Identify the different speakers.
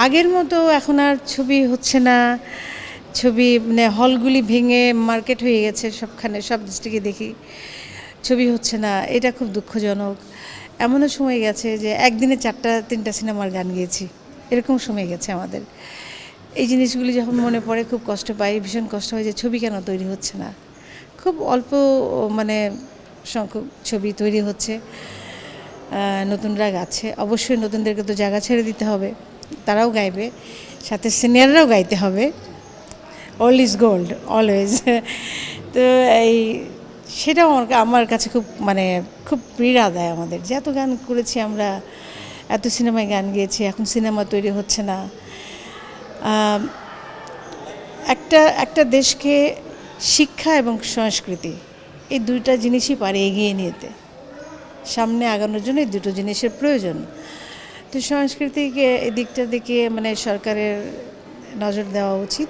Speaker 1: আগের মতো এখন আর ছবি হচ্ছে না। ছবি মানে হলগুলি ভেঙে মার্কেট হয়ে গেছে, সবখানে সব ডিস্ট্রিক্টে দেখি ছবি হচ্ছে না। এটা খুব দুঃখজনক। এমনও সময় গেছে যে একদিনে 4টা-3টা সিনেমার গান গেয়েছি, এরকম সময় গেছে আমাদের। এই জিনিসগুলি যখন মনে পড়ে খুব কষ্ট পাই, ভীষণ কষ্ট হয় যে ছবি কেন তৈরি হচ্ছে না। খুব অল্প মানে সংখ্যক ছবি তৈরি হচ্ছে, নতুনরা গাচ্ছে। অবশ্যই নতুনদেরকে তো জায়গা ছেড়ে দিতে হবে, তারাও গাইবে, সাথে সিনিয়ররাও গাইতে হবে। All is gold always. তো এই সেটাও আমার কাছে খুব মানে খুব পীড়া দেয় আমাদের, যে এত গান করেছি আমরা, এত সিনেমায় গান গেয়েছি, এখন সিনেমা তৈরি হচ্ছে না। একটা একটা দেশকে শিক্ষা এবং সংস্কৃতি, এই দুইটা জিনিসই পারে এগিয়ে নিতে। সামনে আগানোর জন্য এই দুটো জিনিসের প্রয়োজন। তো সংস্কৃতিকে এই দিকটার দিকে মানে সরকারের নজর দেওয়া উচিত।